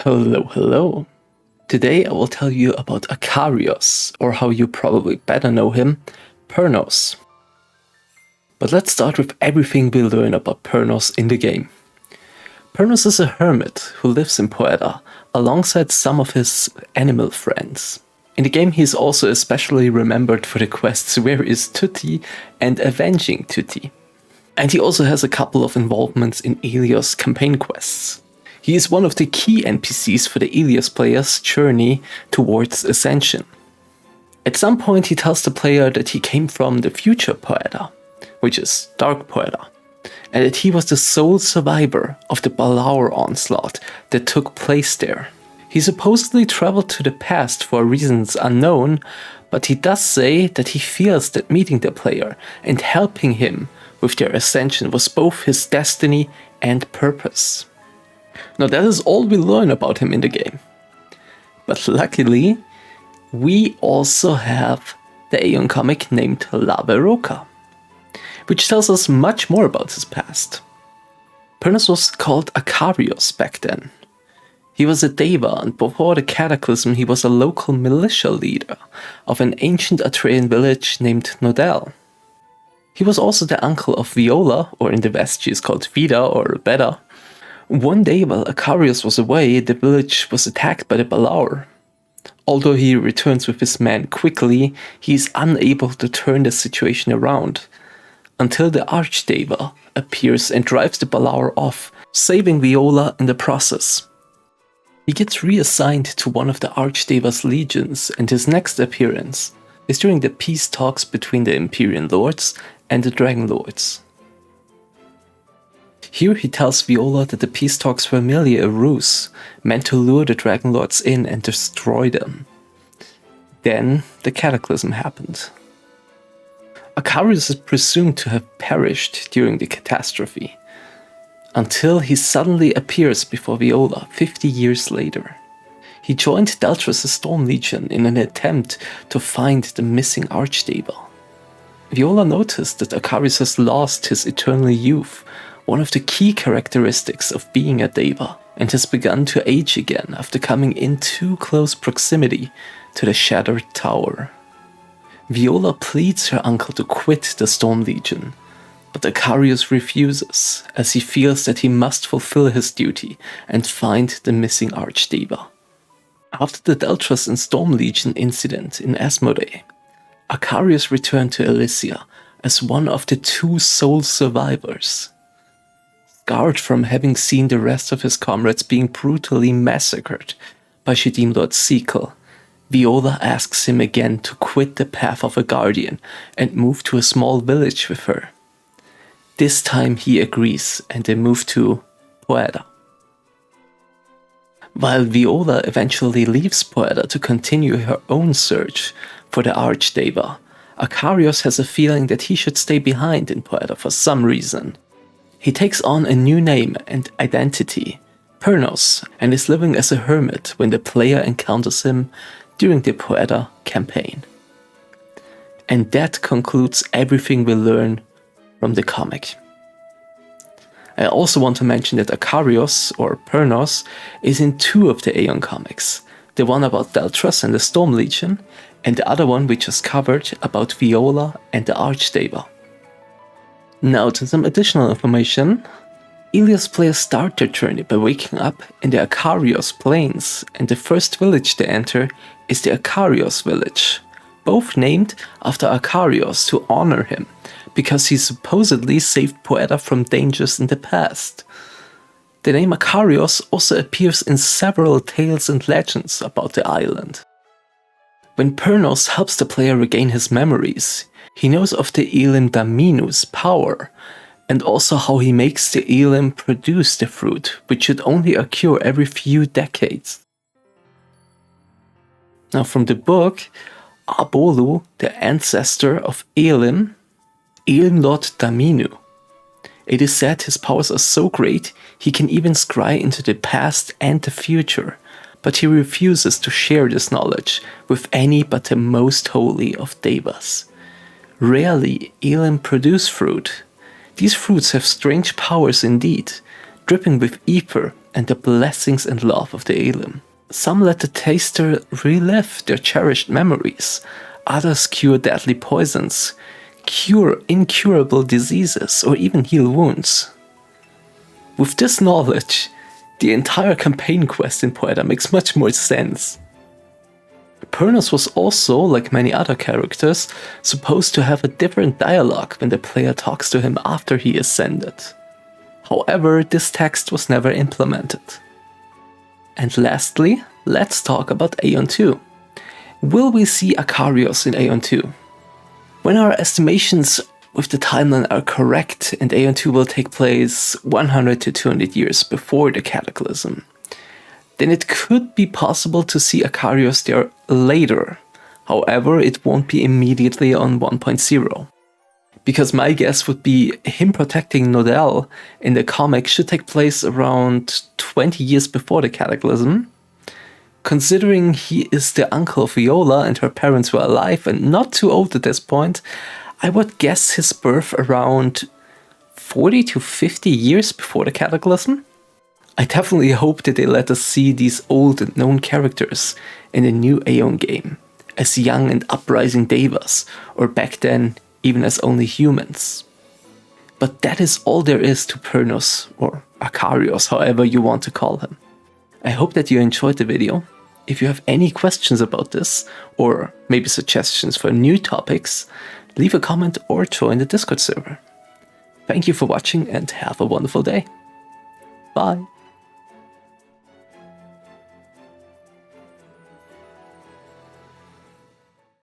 Hello, hello. Today I will tell you about Akarios, or how you probably better know him, Pernos. But let's start with everything we learn about Pernos in the game. Pernos is a hermit who lives in Poeda, alongside some of his animal friends. In the game he is also especially remembered for the quests Where is Tutti and Avenging Tutti. And he also has a couple of involvements in AIOS campaign quests. He is one of the key NPCs for the AIOS player's journey towards Ascension. At some point he tells the player that he came from the future Poeda, which is Dark Poeda, and that he was the sole survivor of the Balaur onslaught that took place there. He supposedly traveled to the past for reasons unknown, but he does say that he feels that meeting the player and helping him with their ascension was both his destiny and purpose. Now that is all we learn about him in the game. But luckily, we also have the AION comic named La Verroca, which tells us much more about his past. Pernos was called Akarios back then. He was a deva, and before the cataclysm he was a local militia leader of an ancient Atrean village named Nodel. He was also the uncle of Viola, or in the West she is called Vida or Beda. One day while Akarios was away, the village was attacked by the Balaur. Although he returns with his men quickly, he is unable to turn the situation around, until the Archdeva appears and drives the Balaur off, saving Viola in the process. He gets reassigned to one of the Archdeva's legions, and his next appearance is during the peace talks between the Empyrean Lords and the Dragon Lords. Here he tells Viola that the peace talks were merely a ruse, meant to lure the Dragon Lords in and destroy them. Then the cataclysm happened. Akarios is presumed to have perished during the catastrophe, until he suddenly appears before Viola 50 years later. He joined Deltras' Storm Legion in an attempt to find the missing Archdeva. Viola noticed that Akarios has lost his eternal youth, one of the key characteristics of being a deva, and has begun to age again after coming in too close proximity to the Shattered Tower. Viola pleads her uncle to quit the Storm Legion, but Akarios refuses, as he feels that he must fulfill his duty and find the missing Archdeva. After the Deltras and Storm Legion incident in Asmodee, Akarios returned to Elysia as one of the two sole survivors. Scarred from having seen the rest of his comrades being brutally massacred by Shedim Lord Sequel, Viola asks him again to quit the path of a guardian and move to a small village with her. This time he agrees, and they move to Poeda. While Viola eventually leaves Poeda to continue her own search for the Archdeva, Akarios has a feeling that he should stay behind in Poeda for some reason. He takes on a new name and identity, Pernos, and is living as a hermit when the player encounters him during the Poeda campaign. And that concludes everything we learn from the comic. I also want to mention that Akarios, or Pernos, is in two of the AION comics, the one about Deltras and the Storm Legion, and the other one we just covered about Viola and the Archdeva. Now to some additional information. AIOS players start their journey by waking up in the Akarios Plains, and the first village they enter is the Akarios village, both named after Akarios to honor him, because he supposedly saved Poeda from dangers in the past. The name Akarios also appears in several tales and legends about the island. When Pernos helps the player regain his memories, he knows of the Elim Daminu's power, and also how he makes the Elim produce the fruit, which should only occur every few decades. Now from the book, Abolu, the ancestor of Elim Lord Daminu. It is said his powers are so great, he can even scry into the past and the future, but he refuses to share this knowledge with any but the most holy of devas. Rarely Elim produce fruit. These fruits have strange powers indeed, dripping with ether and the blessings and love of the Elim. Some let the taster relive their cherished memories, others cure deadly poisons, cure incurable diseases, or even heal wounds. With this knowledge, the entire campaign quest in Poeta makes much more sense. Pernos was also, like many other characters, supposed to have a different dialogue when the player talks to him after he ascended. However, this text was never implemented. And lastly, let's talk about AION 2. Will we see Akarios in AION 2? When our estimations with the timeline are correct and AION 2 will take place 100 to 200 years before the Cataclysm, then it could be possible to see Akarios there later. However, it won't be immediately on 1.0. Because my guess would be him protecting Nodell in the comic should take place around 20 years before the Cataclysm. Considering he is the uncle of Viola and her parents were alive and not too old at this point, I would guess his birth around 40 to 50 years before the Cataclysm. I definitely hope that they let us see these old and known characters in a new AION game, as young and uprising Devas, or back then, even as only humans. But that is all there is to Pernos, or Akarios, however you want to call him. I hope that you enjoyed the video. If you have any questions about this, or maybe suggestions for new topics, leave a comment or join the Discord server. Thank you for watching and have a wonderful day. Bye!